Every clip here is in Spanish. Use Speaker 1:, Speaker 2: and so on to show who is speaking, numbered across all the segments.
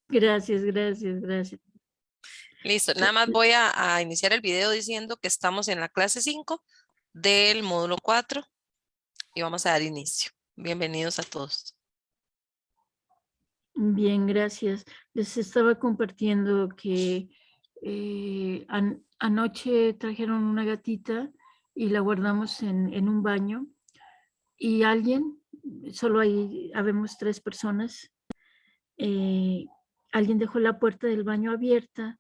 Speaker 1: Gracias, gracias, gracias.
Speaker 2: Listo, nada más voy a iniciar el video diciendo que estamos en la clase 5 del módulo 4 y vamos a dar inicio. Bienvenidos a todos.
Speaker 1: Bien, gracias. Les estaba compartiendo que anoche trajeron una gatita y la guardamos en un baño y alguien, solo ahí habemos 3 personas, alguien dejó la puerta del baño abierta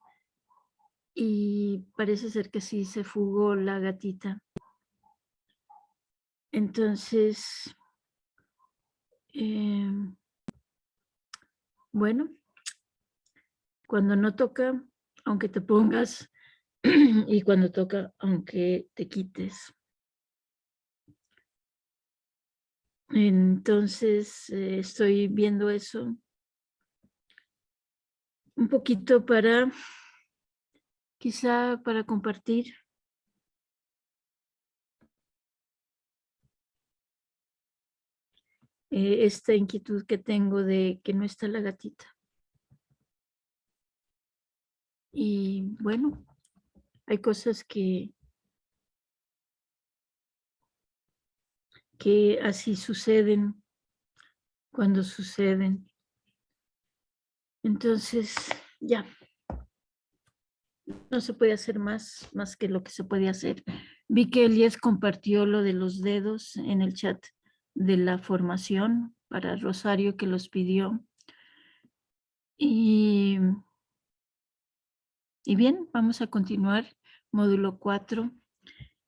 Speaker 1: y parece ser que sí se fugó la gatita. Entonces, bueno, cuando no toca, aunque te pongas, y cuando toca, aunque te quites. Entonces, estoy viendo eso un poquito para, quizá para compartir. Esta inquietud que tengo de que no está la gatita. Y bueno, hay cosas que así suceden cuando suceden. Entonces, ya, no se puede hacer más que lo que se puede hacer. Vi que Elías compartió lo de los dedos en el chat de la formación para Rosario, que los pidió. Y bien, vamos a continuar. Módulo 4,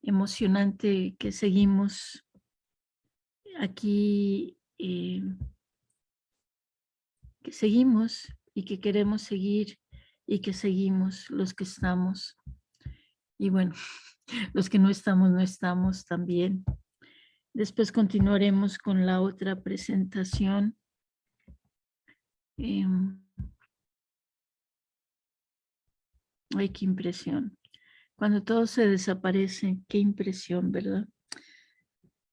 Speaker 1: emocionante que seguimos aquí, que seguimos y que queremos seguir y que seguimos los que estamos. Y bueno, los que no estamos también. Después continuaremos con la otra presentación. Ay, qué impresión. Cuando todo se desaparece, qué impresión, ¿verdad?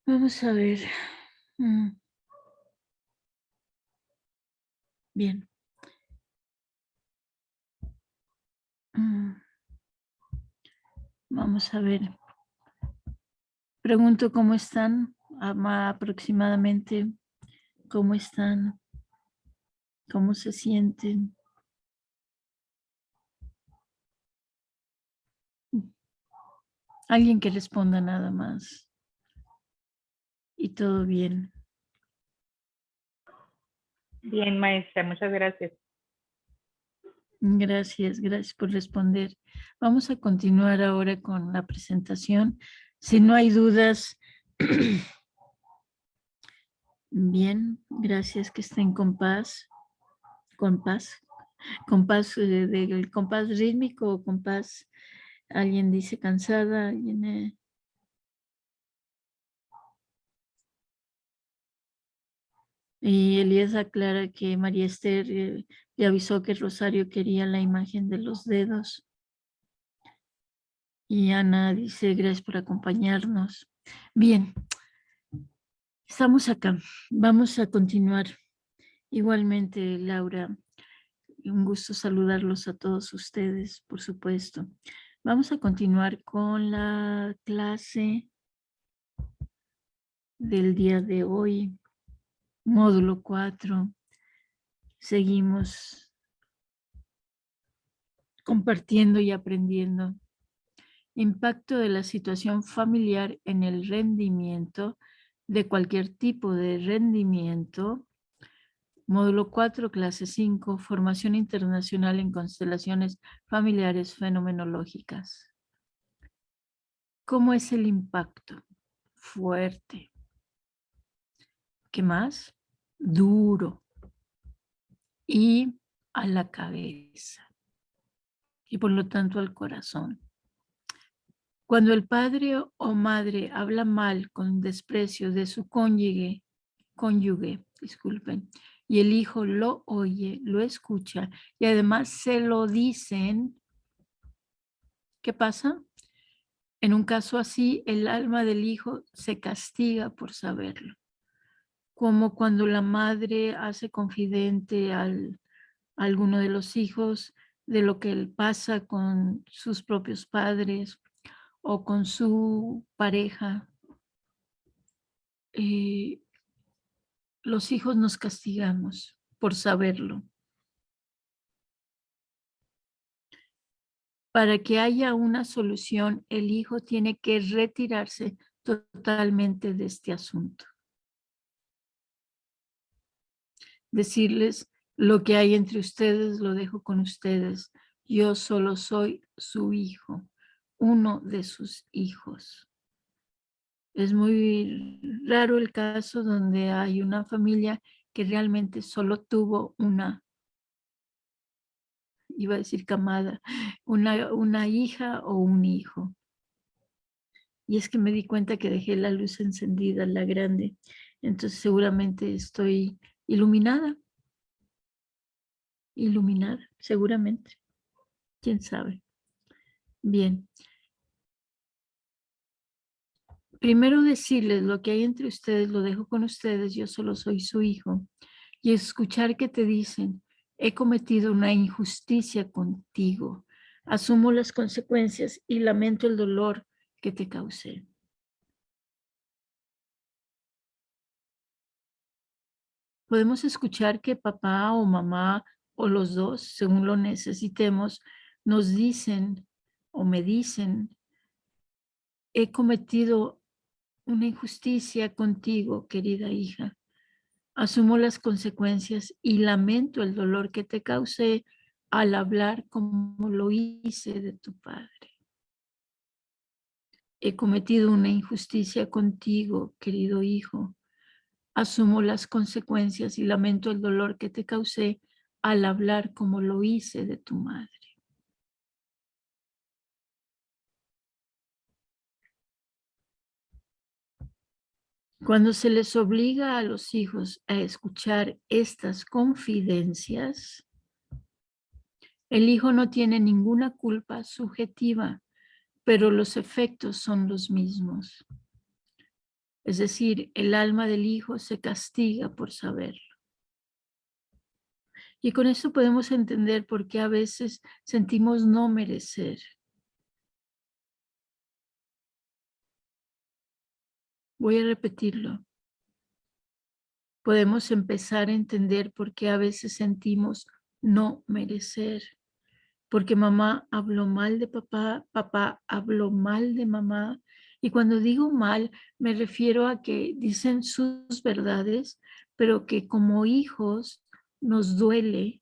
Speaker 1: Vamos a ver. Bien. Vamos a ver. Pregunto cómo están, aproximadamente, cómo están, cómo se sienten. Alguien que responda nada más. Y todo bien.
Speaker 3: Bien, maestra, muchas gracias.
Speaker 1: Gracias, gracias por responder. Vamos a continuar ahora con la presentación. Si no hay dudas, bien, gracias, que estén con paz, compás del compás rítmico o compás. Alguien dice cansada, alguien... Y Elías aclara que María Esther le avisó que Rosario quería la imagen de los dedos. Y Ana dice, gracias por acompañarnos. Bien, estamos acá. Vamos a continuar. Igualmente, Laura, un gusto saludarlos a todos ustedes, por supuesto. Vamos a continuar con la clase del día de hoy, módulo 4. Seguimos compartiendo y aprendiendo. Impacto de la situación familiar en el rendimiento de cualquier tipo de rendimiento. Módulo 4, clase 5, formación internacional en constelaciones familiares fenomenológicas. ¿Cómo es el impacto? Fuerte. ¿Qué más? Duro. Y a la cabeza. Y por lo tanto al corazón. Cuando el padre o madre habla mal con desprecio de su cónyuge, disculpen, y el hijo lo oye, lo escucha y además se lo dicen, ¿qué pasa? En un caso así, el alma del hijo se castiga por saberlo. Como cuando la madre hace confidente al alguno de los hijos de lo que él pasa con sus propios padres o con su pareja. Los hijos nos castigamos por saberlo. Para que haya una solución, el hijo tiene que retirarse totalmente de este asunto. Decirles, lo que hay entre ustedes lo dejo con ustedes. Yo solo soy su hijo, uno de sus hijos. Es muy raro el caso donde hay una familia que realmente solo tuvo una, iba a decir camada, una hija o un hijo. Y es que me di cuenta que dejé la luz encendida, la grande. Entonces seguramente estoy iluminada, seguramente. ¿Quién sabe? Bien. Primero decirles lo que hay entre ustedes, lo dejo con ustedes, yo solo soy su hijo. Y escuchar que te dicen, he cometido una injusticia contigo, asumo las consecuencias y lamento el dolor que te causé. Podemos escuchar que papá o mamá o los dos, según lo necesitemos, nos dicen o me dicen, he cometido una injusticia contigo, querida hija. Asumo las consecuencias y lamento el dolor que te causé al hablar como lo hice de tu padre. He cometido una injusticia contigo, querido hijo. Asumo las consecuencias y lamento el dolor que te causé al hablar como lo hice de tu madre. Cuando se les obliga a los hijos a escuchar estas confidencias, el hijo no tiene ninguna culpa subjetiva, pero los efectos son los mismos. Es decir, el alma del hijo se castiga por saberlo. Y con esto podemos entender por qué a veces sentimos no merecer. Voy a repetirlo. Podemos empezar a entender por qué a veces sentimos no merecer. Porque mamá habló mal de papá, papá habló mal de mamá. Y cuando digo mal, me refiero a que dicen sus verdades, pero que como hijos nos duele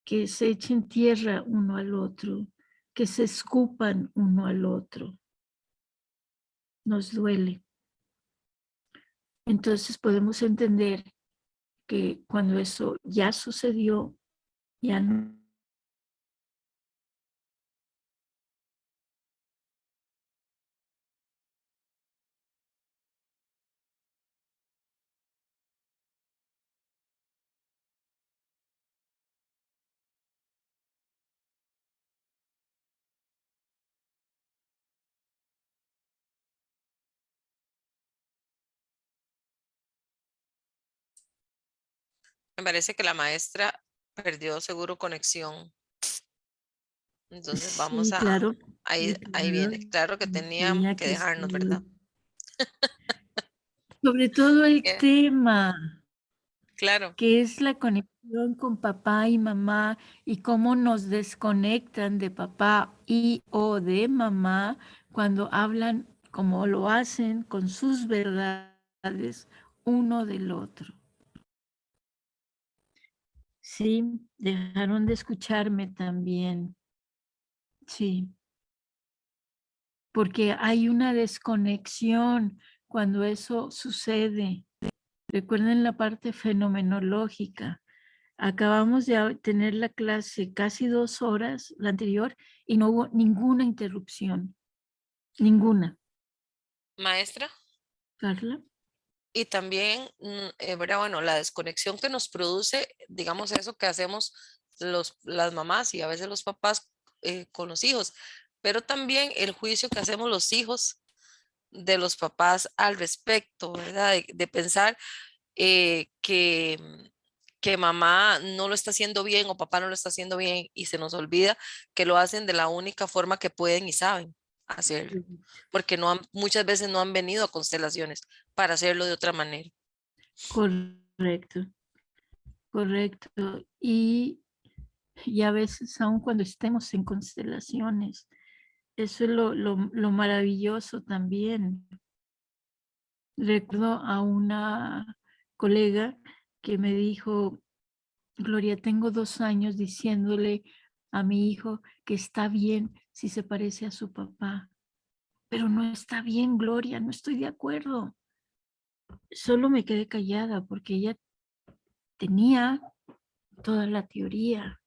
Speaker 1: que se echen tierra uno al otro, que se escupan uno al otro. Nos duele. Entonces podemos entender que cuando eso ya sucedió, ya no.
Speaker 2: Me parece que la maestra perdió seguro conexión. Entonces vamos
Speaker 1: Sí, claro.
Speaker 2: ahí viene. Claro que tenía
Speaker 1: Tenía
Speaker 2: que
Speaker 1: que
Speaker 2: dejarnos, ¿verdad?
Speaker 1: sobre todo el
Speaker 2: Que-
Speaker 1: tema,
Speaker 2: Claro.
Speaker 1: que es la conexión con papá y mamá y cómo nos desconectan de papá y o de mamá cuando hablan como lo hacen con sus verdades uno del otro. Sí, dejaron de escucharme también. Sí, porque hay una desconexión cuando eso sucede. Recuerden la parte fenomenológica. Acabamos de tener la clase casi 2 horas, la anterior, y no hubo ninguna interrupción. Ninguna.
Speaker 2: Maestra.
Speaker 1: Carla.
Speaker 2: Y también, ¿verdad? Bueno, la desconexión que nos produce, digamos, eso que hacemos las mamás y a veces los papás con los hijos, pero también el juicio que hacemos los hijos de los papás al respecto, ¿verdad? De pensar que que mamá no lo está haciendo bien o papá no lo está haciendo bien y se nos olvida que lo hacen de la única forma que pueden y saben hacerlo, porque muchas veces no han venido a constelaciones para hacerlo de otra manera.
Speaker 1: Correcto, correcto. Y a veces, aun cuando estemos en constelaciones, eso es lo maravilloso también. Recuerdo a una colega que me dijo: Gloria, tengo 2 años diciéndole a mi hijo que está bien si se parece a su papá, pero no está bien, Gloria, no estoy de acuerdo. Solo me quedé callada porque ella tenía toda la teoría.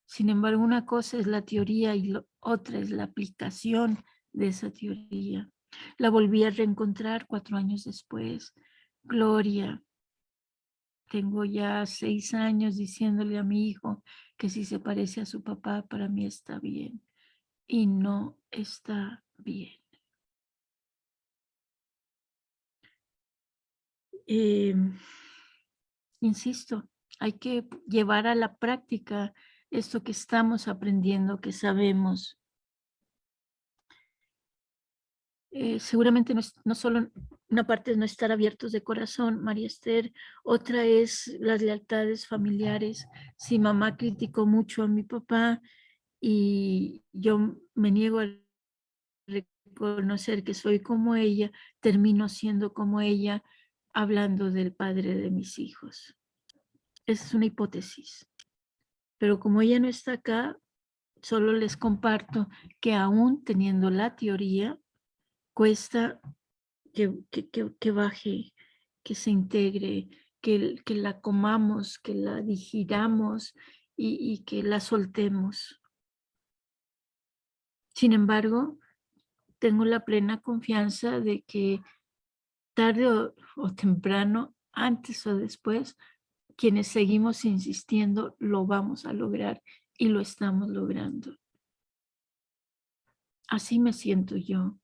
Speaker 1: Sin embargo, una cosa es la teoría y otra es la aplicación de esa teoría. La volví a reencontrar 4 años después. Gloria, tengo ya 6 años diciéndole a mi hijo que si se parece a su papá, para mí está bien. Y no está bien. Insisto, hay que llevar a la práctica esto que estamos aprendiendo, que sabemos. Seguramente no solo una parte es no estar abiertos de corazón, María Esther, otra es las lealtades familiares. Si mamá criticó mucho a mi papá y yo me niego a reconocer que soy como ella, termino siendo como ella, hablando del padre de mis hijos. Esa es una hipótesis. Pero como ella no está acá, solo les comparto que aún teniendo la teoría, cuesta que baje, que se integre, que la comamos, que la digiramos y que la soltemos. Sin embargo, tengo la plena confianza de que tarde o temprano, antes o después, quienes seguimos insistiendo, lo vamos a lograr y lo estamos logrando. Así me siento yo,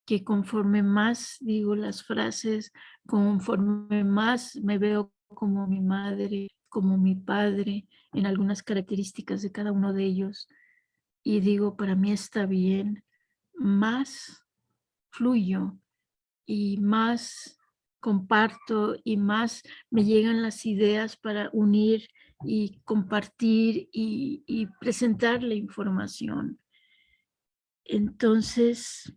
Speaker 1: que conforme más digo las frases, conforme más me veo como mi madre, como mi padre, en algunas características de cada uno de ellos, y digo, para mí está bien, más fluyo y más comparto y más me llegan las ideas para unir y compartir y presentar la información. Entonces,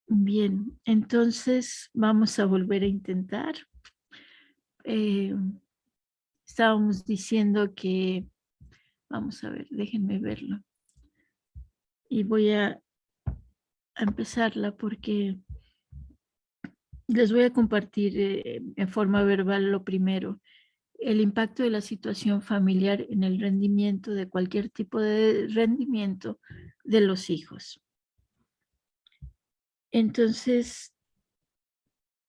Speaker 1: bien, entonces vamos a volver a intentar. Estábamos diciendo que, vamos a ver, déjenme verlo. Y voy a empezarla porque les voy a compartir en forma verbal lo primero. El impacto de la situación familiar en el rendimiento de cualquier tipo de rendimiento de los hijos. Entonces,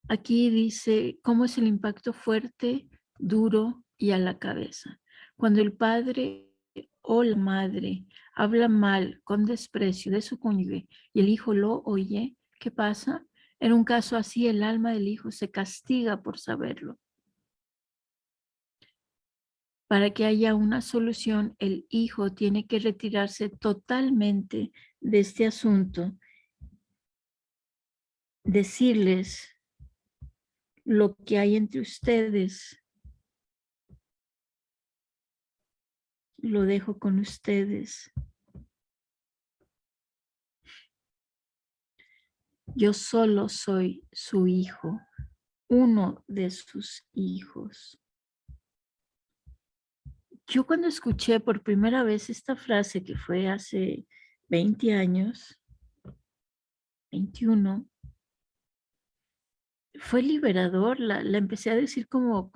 Speaker 1: aquí dice cómo es el impacto fuerte, duro y a la cabeza. Cuando el padre o la madre habla mal, con desprecio de su cónyuge y el hijo lo oye, ¿qué pasa? En un caso así, el alma del hijo se castiga por saberlo. Para que haya una solución, el hijo tiene que retirarse totalmente de este asunto, decirles lo que hay entre ustedes, lo dejo con ustedes. Yo solo soy su hijo, uno de sus hijos. Yo cuando escuché por primera vez esta frase, que fue hace 20 años, 21, fue liberador. La empecé a decir como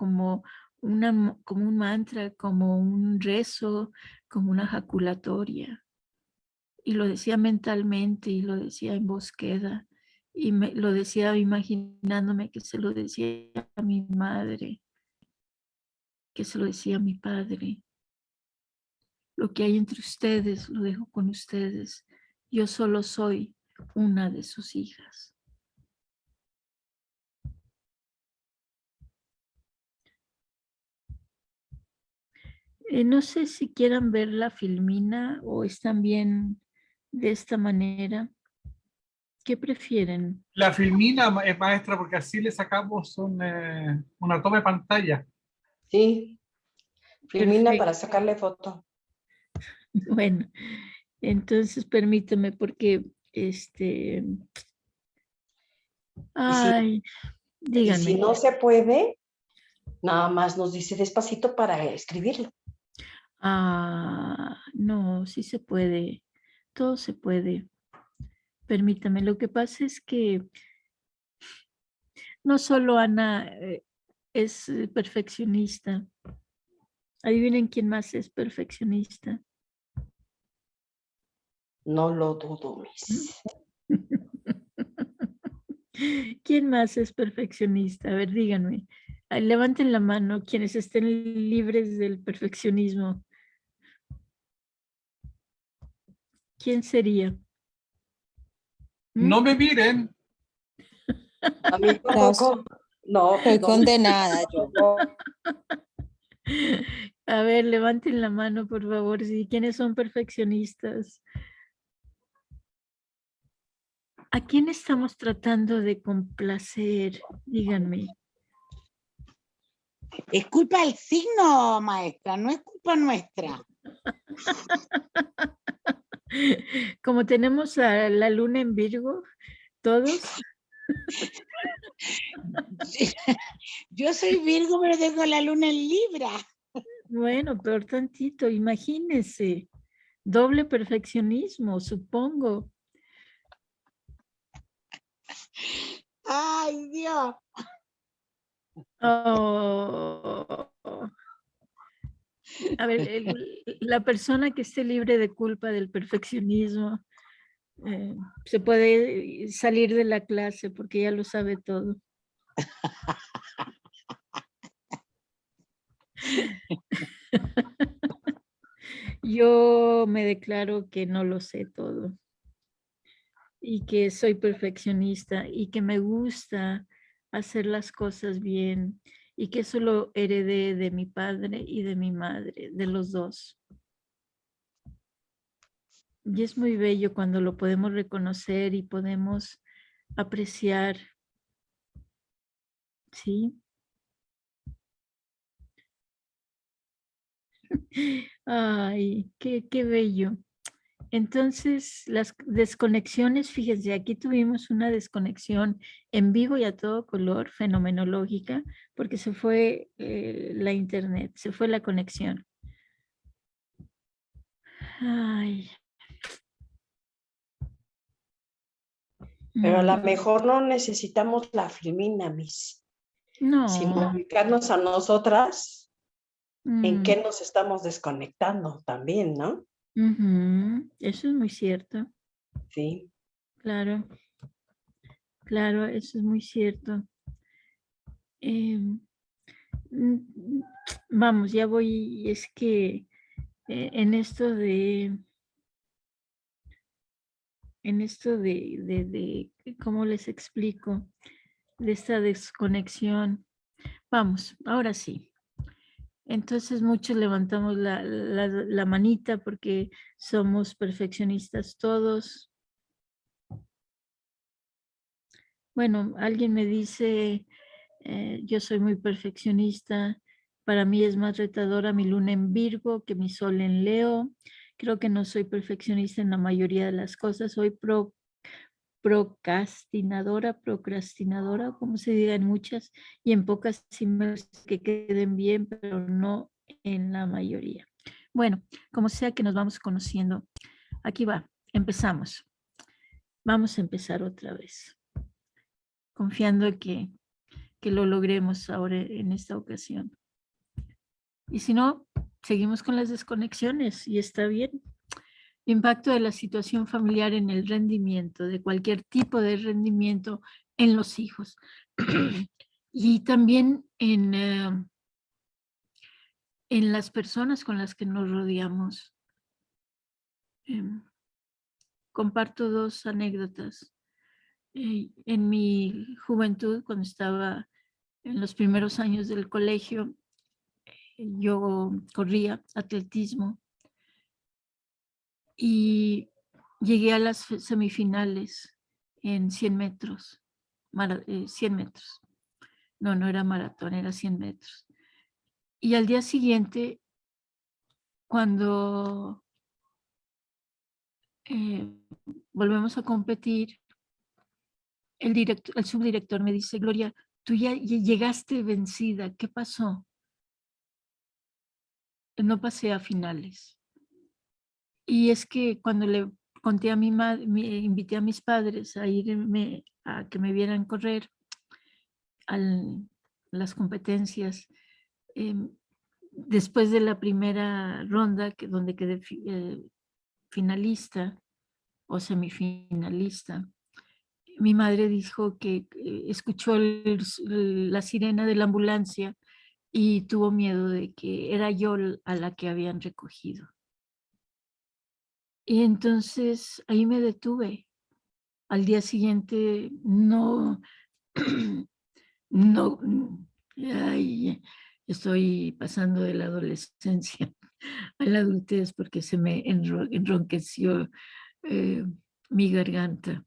Speaker 1: un mantra, como un rezo, como una jaculatoria. Y lo decía mentalmente y lo decía en voz queda. Y lo decía imaginándome que se lo decía a mi madre, que se lo decía a mi padre. Lo que hay entre ustedes lo dejo con ustedes. Yo solo soy una de sus hijas. No sé si quieran ver la filmina o están bien de esta manera. ¿Qué prefieren?
Speaker 4: La filmina, maestra, porque así le sacamos una toma de pantalla.
Speaker 5: Sí, Filmina para
Speaker 1: Perfecto.
Speaker 5: sacarle foto.
Speaker 1: Bueno, entonces permítame porque
Speaker 5: Y si,
Speaker 1: ay,
Speaker 5: y si
Speaker 1: díganme.
Speaker 5: no se puede, nada más nos dice despacito para escribirlo.
Speaker 1: No, sí se puede. Todo se puede. Permítame. Lo que pasa es que no solo Ana es perfeccionista. Adivinen quién más es perfeccionista.
Speaker 5: No lo dudo, Miss.
Speaker 1: ¿Quién más es perfeccionista? A ver, díganme. Levanten la mano quienes estén libres del perfeccionismo. ¿Quién sería?
Speaker 4: No me miren.
Speaker 5: A mí
Speaker 6: No,
Speaker 5: tampoco. No,
Speaker 6: estoy
Speaker 5: no.
Speaker 6: condenada yo.
Speaker 1: A ver, levanten la mano, por favor. Sí, ¿quiénes son perfeccionistas? ¿A quién estamos tratando de complacer? Díganme.
Speaker 7: Es culpa del signo, maestra, no es culpa nuestra.
Speaker 1: Como tenemos a la luna en Virgo, todos.
Speaker 7: Yo soy Virgo, pero tengo la luna en Libra.
Speaker 1: Bueno, peor tantito, imagínense. Doble perfeccionismo, supongo.
Speaker 7: Ay, Dios.
Speaker 1: Oh. A ver, la persona que esté libre de culpa del perfeccionismo se puede salir de la clase porque ya lo sabe todo. Yo me declaro que no lo sé todo y que soy perfeccionista y que me gusta hacer las cosas bien y que eso lo heredé de mi padre y de mi madre, de los dos. Y es muy bello cuando lo podemos reconocer y podemos apreciar, ¿sí? Ay, qué bello. Entonces, las desconexiones, fíjense, aquí tuvimos una desconexión en vivo y a todo color, fenomenológica, porque se fue la internet, se fue la conexión. Ay.
Speaker 5: Pero a lo mejor no necesitamos la Filmina, Miss. Sino
Speaker 1: No.
Speaker 5: ubicarnos a nosotras en
Speaker 1: mm,
Speaker 5: qué nos estamos desconectando también, ¿no?
Speaker 1: Eso es muy cierto.
Speaker 5: Sí.
Speaker 1: Claro, claro, eso es muy cierto. Em, Vamos, ya voy, es que en esto de, ¿cómo les explico? De esta desconexión. Vamos, ahora sí. Entonces muchos levantamos la manita porque somos perfeccionistas todos. Bueno, alguien me dice, yo soy muy perfeccionista, para mí es más retadora mi luna en Virgo que mi sol en Leo. Creo que no soy perfeccionista en la mayoría de las cosas, soy procrastinadora, como se diga en muchas, y en pocas sí me gusta que queden bien, pero no en la mayoría. Bueno, como sea que nos vamos conociendo, aquí va, empezamos. Vamos a empezar otra vez, confiando que lo logremos ahora en esta ocasión. Y si no, seguimos con las desconexiones y está bien. Impacto de la situación familiar en el rendimiento, de cualquier tipo de rendimiento en los hijos. Y también en las personas con las que nos rodeamos. Comparto dos anécdotas. En mi juventud, cuando estaba en los primeros años del colegio, yo corría atletismo y llegué a las semifinales en 100 metros, 100 metros. No era maratón, era 100 metros. Y al día siguiente, cuando volvemos a competir, el subdirector me dice, Gloria, tú ya llegaste vencida, ¿qué pasó? No pasé a finales. Y es que cuando le conté a mi madre, invité a mis padres a irme, a que me vieran correr a las competencias, después de la primera ronda, donde quedé finalista o semifinalista, mi madre dijo que escuchó la sirena de la ambulancia y tuvo miedo de que era yo a la que habían recogido. Y entonces ahí me detuve. Al día siguiente no, no, ay, estoy pasando de la adolescencia a la adultez porque se me enronqueció mi garganta.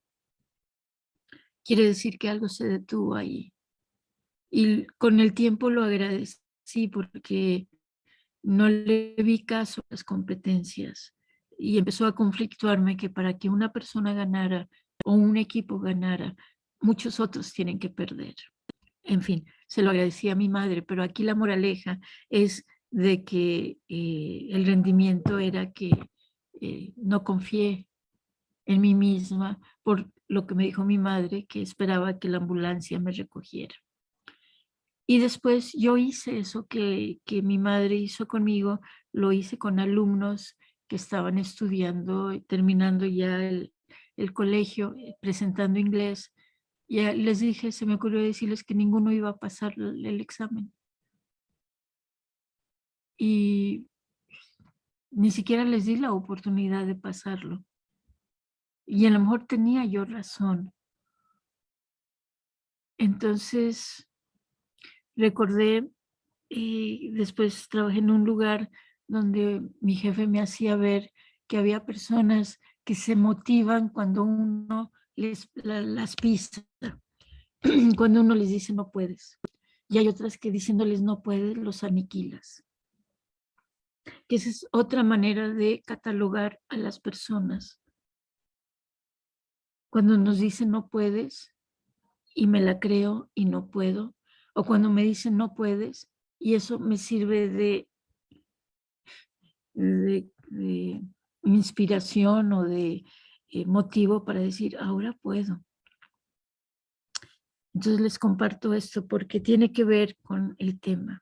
Speaker 1: Quiere decir que algo se detuvo ahí. Y con el tiempo lo agradecí porque no le vi caso a las competencias y empezó a conflictuarme que para que una persona ganara o un equipo ganara, muchos otros tienen que perder. En fin, se lo agradecí a mi madre, pero aquí la moraleja es de que el rendimiento era que no confié en mí misma por lo que me dijo mi madre, que esperaba que la ambulancia me recogiera. Y después yo hice eso que mi madre hizo conmigo, lo hice con alumnos que estaban estudiando, terminando ya el colegio, presentando inglés. Ya les dije, se me ocurrió decirles que ninguno iba a pasar el examen. Y ni siquiera les di la oportunidad de pasarlo. Y a lo mejor tenía yo razón. Entonces, recordé, y después trabajé en un lugar donde mi jefe me hacía ver que había personas que se motivan cuando uno las pisa, cuando uno les dice no puedes. Y hay otras que diciéndoles no puedes, los aniquilas. Que esa es otra manera de catalogar a las personas. Cuando nos dicen no puedes y me la creo y no puedo, o cuando me dicen no puedes y eso me sirve de inspiración o de motivo para decir, ahora puedo. Entonces les comparto esto porque tiene que ver con el tema.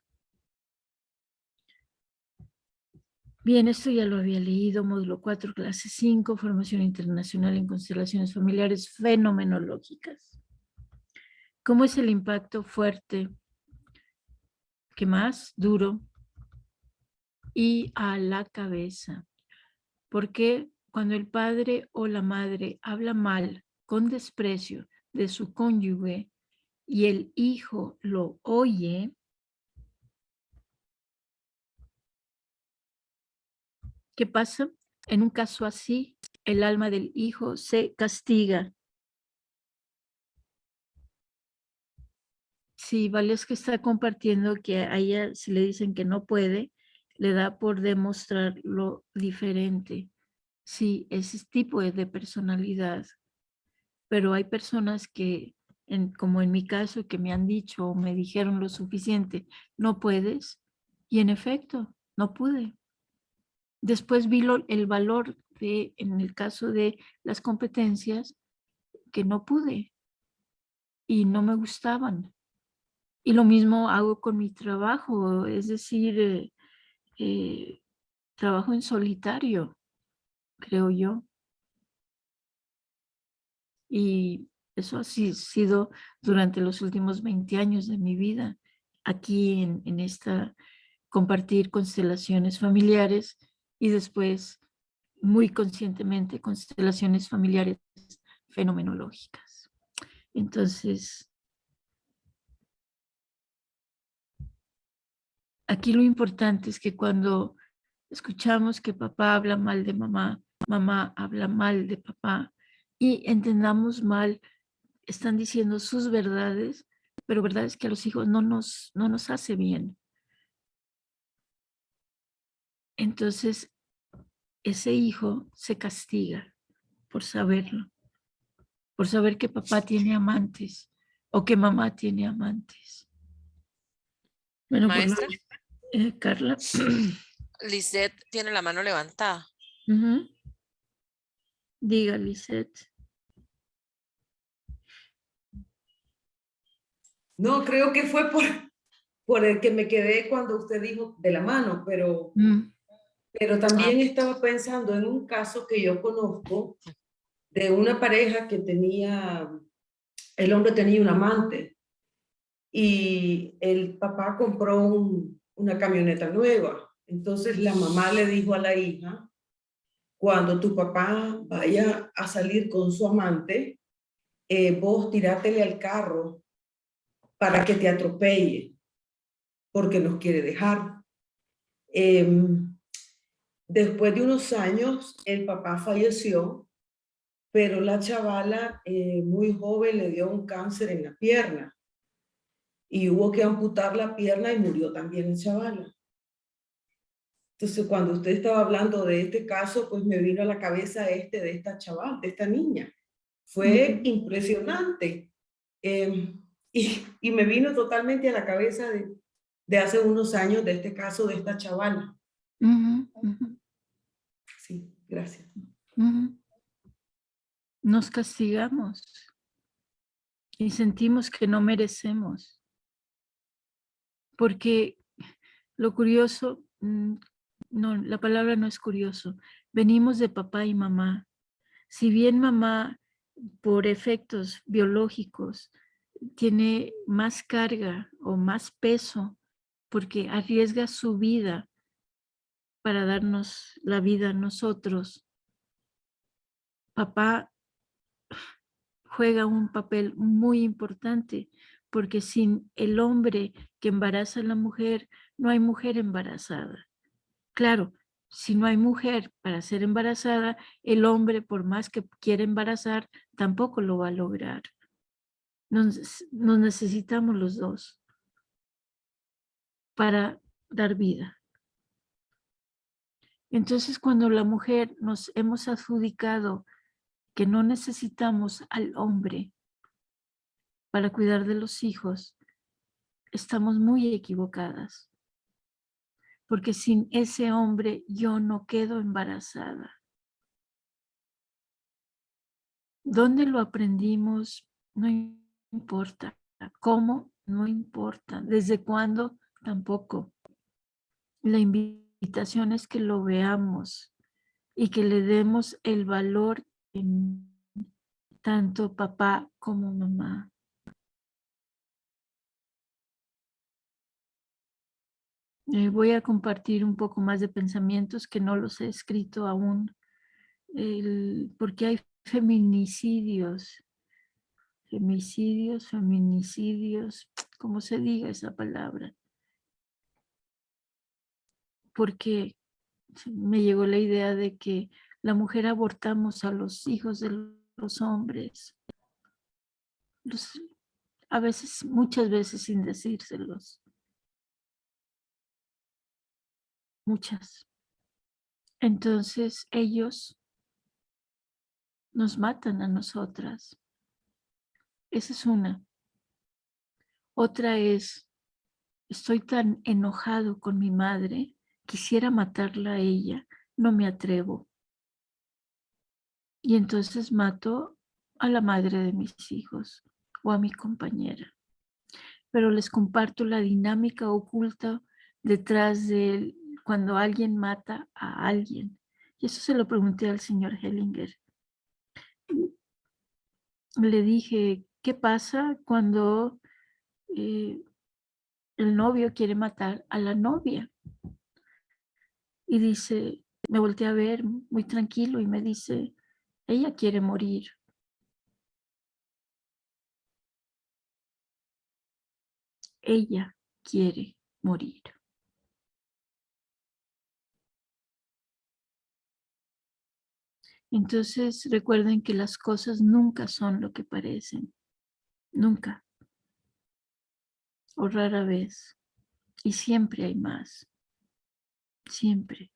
Speaker 1: Bien, esto ya lo había leído, módulo 4, clase 5, formación internacional en constelaciones familiares fenomenológicas. ¿Cómo es el impacto fuerte? ¿Qué más? Duro. Y a la cabeza. Porque cuando el padre o la madre habla mal, con desprecio de su cónyuge y el hijo lo oye, ¿qué pasa? En un caso así, el alma del hijo se castiga. Si Valesca está compartiendo que a ella se le dicen que no puede, le da por demostrar lo diferente. Sí, ese tipo de personalidad. Pero hay personas que, como en mi caso, que me han dicho o me dijeron lo suficiente, no puedes, y en efecto, no pude. Después vi el valor de, en el caso de las competencias, que no pude y no me gustaban. Y lo mismo hago con mi trabajo, es decir, trabajo en solitario, creo yo. Y eso ha sido durante los últimos 20 años de mi vida, aquí en esta, compartir constelaciones familiares y después, muy conscientemente, constelaciones familiares fenomenológicas. Entonces, Aquí lo importante es que cuando escuchamos que papá habla mal de mamá, mamá habla mal de papá y entendamos mal, están diciendo sus verdades, pero verdades que a los hijos no nos hace bien. Entonces, ese hijo se castiga por saberlo, por saber que papá tiene amantes o que mamá tiene amantes. Bueno,
Speaker 2: Maestra,
Speaker 1: Carla.
Speaker 2: Lisette tiene la mano levantada.
Speaker 1: Ujú. Diga, Lisette.
Speaker 6: No, creo que fue por el que me quedé cuando usted dijo de la mano, pero también estaba pensando en un caso que yo conozco de una pareja que tenía, el hombre tenía un amante y el papá compró una camioneta nueva. Entonces la mamá le dijo a la hija, cuando tu papá vaya a salir con su amante, vos tirátele al carro para que te atropelle, porque nos quiere dejar. Después de unos años, el papá falleció, pero la chavala muy joven le dio un cáncer en la pierna y hubo que amputar la pierna y murió también la chavala. Entonces, cuando usted estaba hablando de este caso, pues me vino a la cabeza de esta chavala, de esta niña. Fue impresionante. Y me vino totalmente a la cabeza de hace unos años de este caso de esta chavala. Sí, gracias.
Speaker 1: Nos castigamos y sentimos que no merecemos. Porque lo curioso, no, la palabra no es curioso. Venimos de papá y mamá. Si bien mamá, por efectos biológicos, tiene más carga o más peso porque arriesga su vida para darnos la vida a nosotros, papá juega un papel muy importante porque sin el hombre que embaraza a la mujer, no hay mujer embarazada. Claro, si no hay mujer para ser embarazada, el hombre, por más que quiera embarazar, tampoco lo va a lograr. Nos necesitamos los dos para dar vida. Entonces, cuando la mujer nos hemos adjudicado que no necesitamos al hombre para cuidar de los hijos, estamos muy equivocadas. Porque sin ese hombre yo no quedo embarazada. ¿Dónde lo aprendimos? No importa. ¿Cómo? No importa. ¿Desde cuándo? Tampoco. La invitación es que lo veamos y que le demos el valor en tanto papá como mamá. Voy a compartir un poco más de pensamientos que no los he escrito aún, porque hay feminicidios, como se diga esa palabra, porque me llegó la idea de que la mujer abortamos a los hijos de los hombres, a veces, muchas veces sin decírselos, muchas. Entonces ellos nos matan a nosotras. Esa es una. Otra es, estoy tan enojado con mi madre, quisiera matarla a ella, no me atrevo. Y entonces mato a la madre de mis hijos o a mi compañera. Pero les comparto la dinámica oculta detrás de cuando alguien mata a alguien. Y eso se lo pregunté al señor Hellinger. Le dije, ¿qué pasa cuando el novio quiere matar a la novia? Y dice, me volteé a ver muy tranquilo y me dice, ella quiere morir. Ella quiere morir. Entonces recuerden que las cosas nunca son lo que parecen, nunca, o rara vez, y siempre hay más, siempre.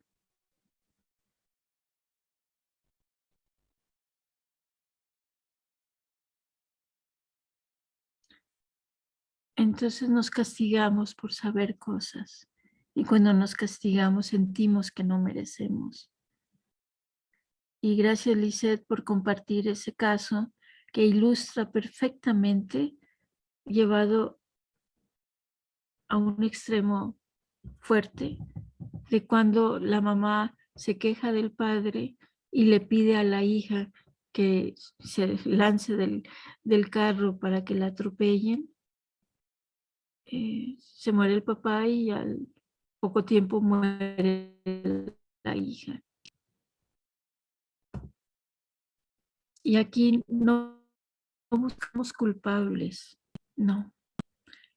Speaker 1: Entonces nos castigamos por saber cosas, y cuando nos castigamos sentimos que no merecemos. Y gracias, Lisette, por compartir ese caso que ilustra perfectamente, llevado a un extremo fuerte, de cuando la mamá se queja del padre y le pide a la hija que se lance del carro para que la atropellen. Se muere el papá y al poco tiempo muere la hija. Y aquí no buscamos culpables, no.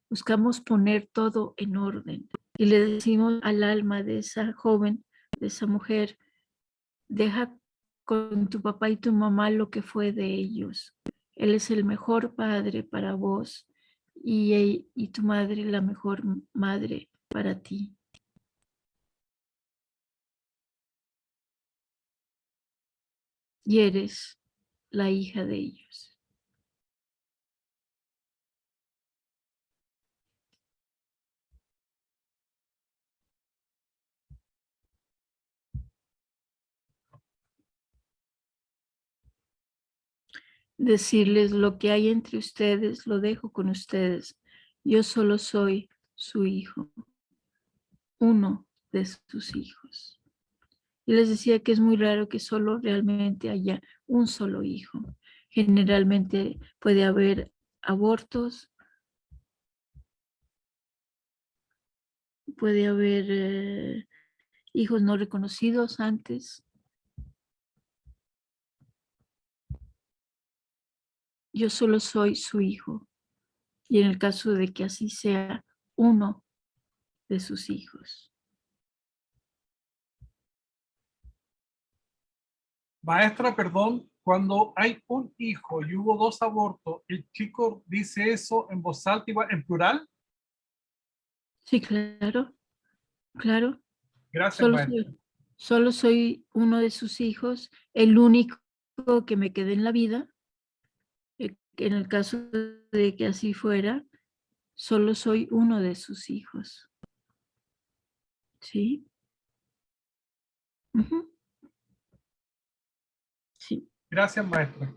Speaker 1: Buscamos poner todo en orden. Y le decimos al alma de esa joven, de esa mujer, deja con tu papá y tu mamá lo que fue de ellos. Él es el mejor padre para vos y tu madre la mejor madre para ti. Y eres la hija de ellos. Decirles lo que hay entre ustedes, lo dejo con ustedes. Yo solo soy su hijo, uno de sus hijos. Y les decía que es muy raro que solo realmente haya un solo hijo. Generalmente puede haber abortos, puede haber hijos no reconocidos antes. Yo solo soy su hijo. Y en el caso de que así sea, uno de sus hijos.
Speaker 4: Maestra, perdón, cuando hay un hijo y hubo 2 abortos, ¿el chico dice eso en voz alta, igual, en plural?
Speaker 1: Sí, claro, claro.
Speaker 4: Gracias, maestra.
Speaker 1: Solo soy uno de sus hijos, el único que me quedé en la vida. En el caso de que así fuera, solo soy uno de sus hijos. ¿Sí? Uh-huh. Sí.
Speaker 4: Gracias, maestra.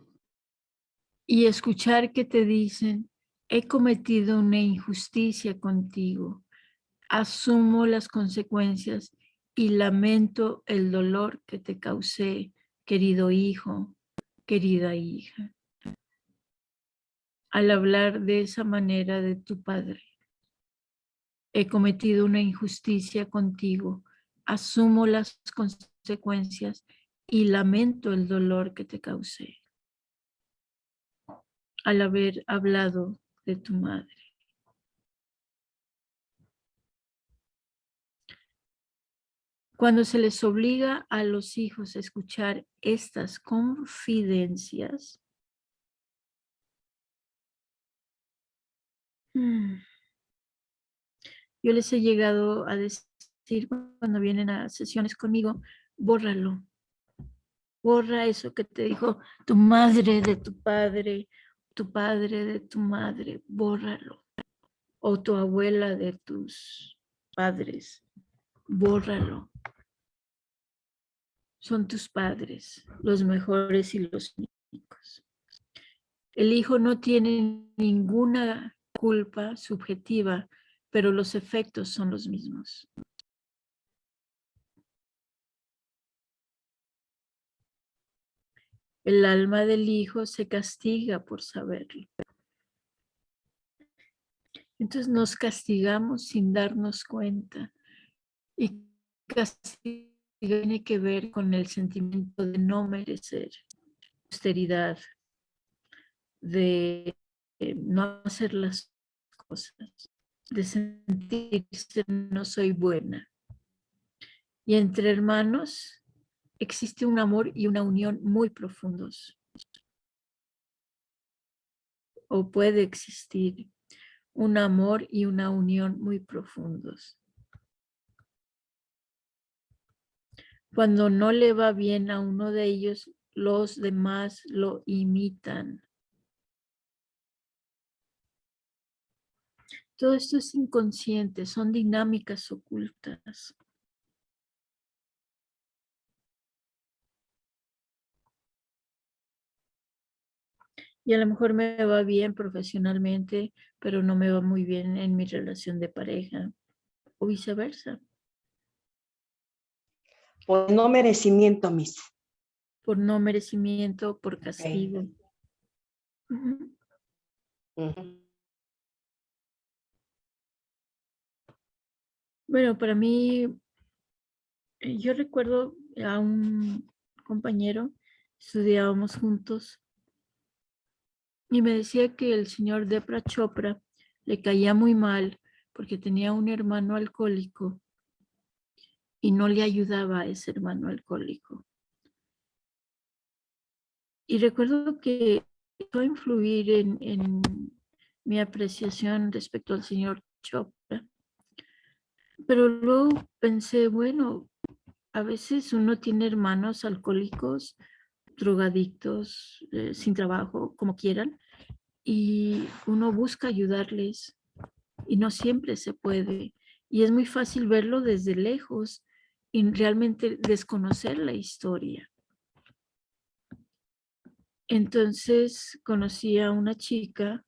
Speaker 1: Y escuchar que te dicen, he cometido una injusticia contigo, asumo las consecuencias y lamento el dolor que te causé, querido hijo, querida hija. Al hablar de esa manera de tu padre, he cometido una injusticia contigo, asumo las consecuencias y lamento el dolor que te causé. Al haber hablado de tu madre. Cuando se les obliga a los hijos a escuchar estas confidencias, yo les he llegado a decir cuando vienen a sesiones conmigo, bórralo. Borra eso que te dijo tu madre de tu padre de tu madre, bórralo. O tu abuela de tus padres, bórralo. Son tus padres, los mejores y los únicos. El hijo no tiene ninguna culpa subjetiva, pero los efectos son los mismos. El alma del hijo se castiga por saberlo. Entonces nos castigamos sin darnos cuenta. Y castigo tiene que ver con el sentimiento de no merecer, austeridad, de no hacer las cosas, de sentirse no soy buena. Y entre hermanos, existe un amor y una unión muy profundos. O puede existir un amor y una unión muy profundos. Cuando no le va bien a uno de ellos, los demás lo imitan. Todo esto es inconsciente, son dinámicas ocultas. Y a lo mejor me va bien profesionalmente, pero no me va muy bien en mi relación de pareja, o viceversa.
Speaker 5: Por no merecimiento, Miss.
Speaker 1: Por no merecimiento, por castigo. Ujú.
Speaker 5: Ujú.
Speaker 1: Bueno, para mí, yo recuerdo a un compañero, estudiábamos juntos, y me decía que el señor Depra Chopra le caía muy mal porque tenía un hermano alcohólico y no le ayudaba a ese hermano alcohólico. Y recuerdo que empezó a influir en mi apreciación respecto al señor Chopra. Pero luego pensé, bueno, a veces uno tiene hermanos alcohólicos, drogadictos, sin trabajo, como quieran, y uno busca ayudarles y no siempre se puede. Y es muy fácil verlo desde lejos y realmente desconocer la historia. Entonces conocí a una chica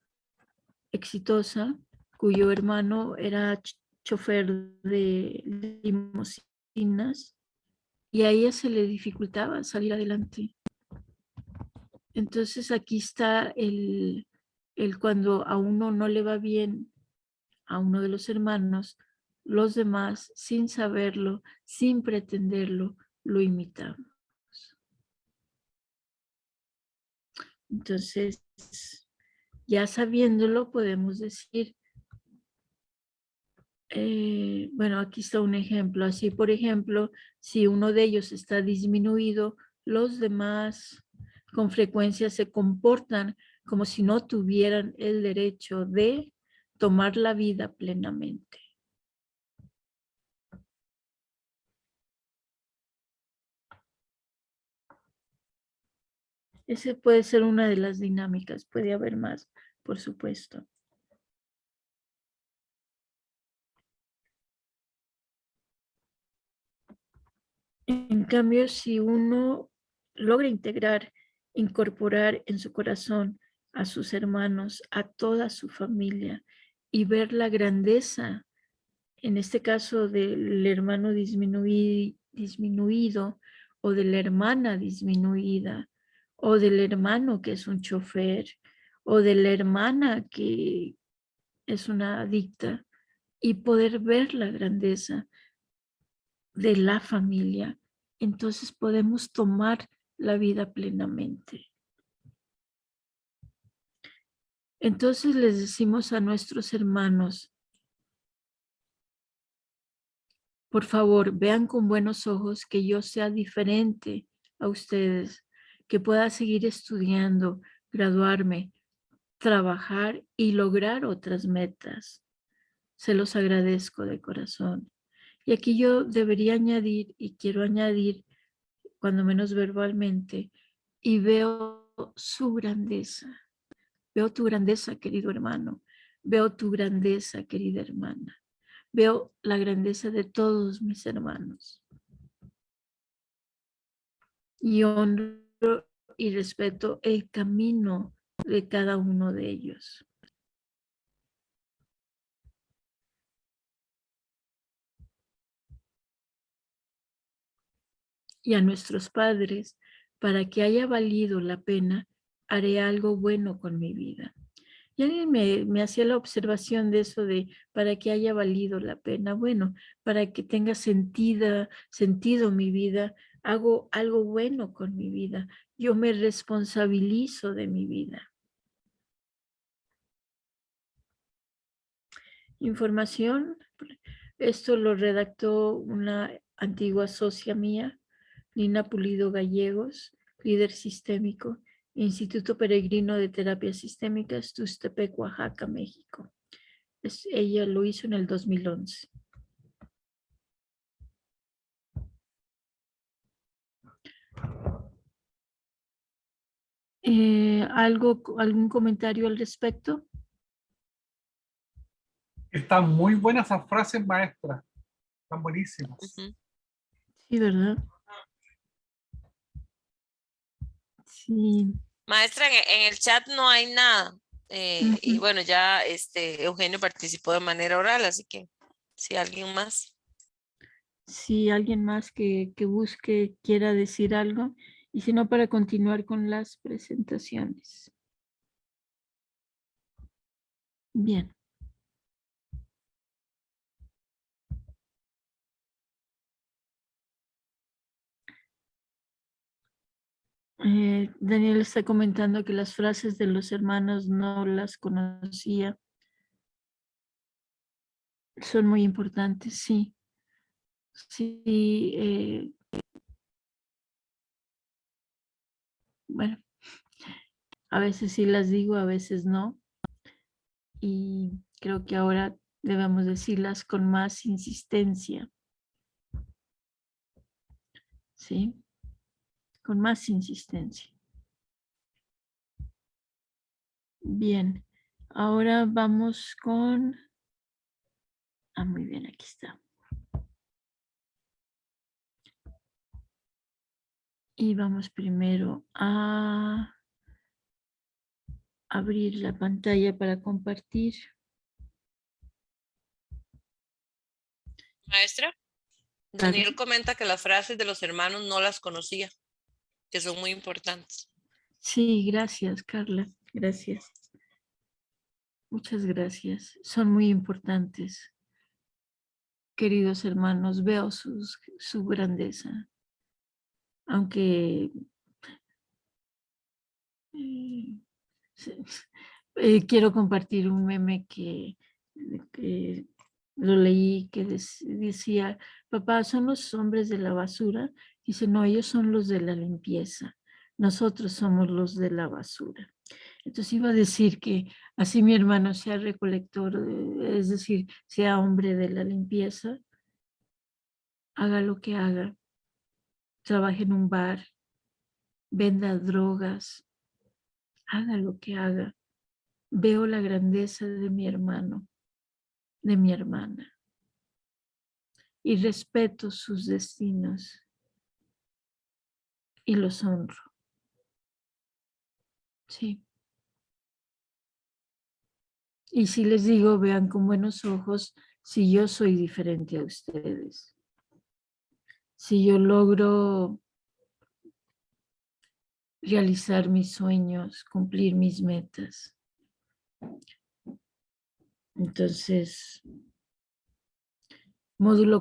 Speaker 1: exitosa cuyo hermano era chofer de limusinas y a ella se le dificultaba salir adelante. Entonces aquí está el cuando a uno no le va bien, a uno de los hermanos, los demás, sin saberlo, sin pretenderlo, lo imitamos. Entonces, ya sabiéndolo, podemos decir, bueno, aquí está un ejemplo. Así, por ejemplo, si uno de ellos está disminuido, los demás con frecuencia se comportan como si no tuvieran el derecho de tomar la vida plenamente. Ese puede ser una de las dinámicas, puede haber más, por supuesto. En cambio, si uno logra incorporar en su corazón a sus hermanos, a toda su familia y ver la grandeza, en este caso del hermano disminuido o de la hermana disminuida o del hermano que es un chofer o de la hermana que es una adicta y poder ver la grandeza de la familia, entonces podemos tomar la vida plenamente. Entonces les decimos a nuestros hermanos, por favor, vean con buenos ojos que yo sea diferente a ustedes, que pueda seguir estudiando, graduarme, trabajar y lograr otras metas. Se los agradezco de corazón. Y aquí yo debería añadir, y quiero añadir, cuando menos verbalmente, y veo su grandeza. Veo tu grandeza, querido hermano. Veo tu grandeza, querida hermana. Veo la grandeza de todos mis hermanos. Y honro y respeto el camino de cada uno de ellos. Y a nuestros padres, para que haya valido la pena, haré algo bueno con mi vida. Y alguien me hacía la observación de eso de para que haya valido la pena. Bueno, para que tenga sentido mi vida, hago algo bueno con mi vida. Yo me responsabilizo de mi vida. Información, esto lo redactó una antigua socia mía, Nina Pulido Gallegos, líder sistémico, Instituto Peregrino de Terapias Sistémicas, Tuxtepec, Oaxaca, México. Ella lo hizo en el 2011. ¿Algún comentario al respecto?
Speaker 4: Están muy buenas esas frases, maestra. Están buenísimas.
Speaker 1: Sí, ¿verdad? Sí.
Speaker 2: Maestra, en el chat no hay nada. Y bueno, ya Eugenio participó de manera oral, así que si alguien más.
Speaker 1: Si alguien más que busque quiera decir algo, y si no, para continuar con las presentaciones. Bien. Daniel está comentando que las frases de los hermanos no las conocía. Son muy importantes, sí. Sí. Bueno, a veces sí las digo, a veces no. Y creo que ahora debemos decirlas con más insistencia. ¿Sí? Con más insistencia. Bien, ahora vamos con... muy bien, aquí está. Y vamos primero a abrir la pantalla para compartir.
Speaker 2: Maestra, Daniel comenta que las frases de los hermanos no las conocía, que son muy importantes.
Speaker 1: Sí, gracias, Carla. Gracias. Muchas gracias. Son muy importantes. Queridos hermanos, veo su grandeza. Aunque quiero compartir un meme que lo leí, que decía, papá, ¿son los hombres de la basura? Dice, no, ellos son los de la limpieza. Nosotros somos los de la basura. Entonces iba a decir que así mi hermano sea recolector, es decir, sea hombre de la limpieza, haga lo que haga, trabaje en un bar, venda drogas, haga lo que haga. Veo la grandeza de mi hermano, de mi hermana, y respeto sus destinos y los honro. Sí. Y si les digo, vean con buenos ojos si yo soy diferente a ustedes. Si yo logro realizar mis sueños, cumplir mis metas. Entonces, módulo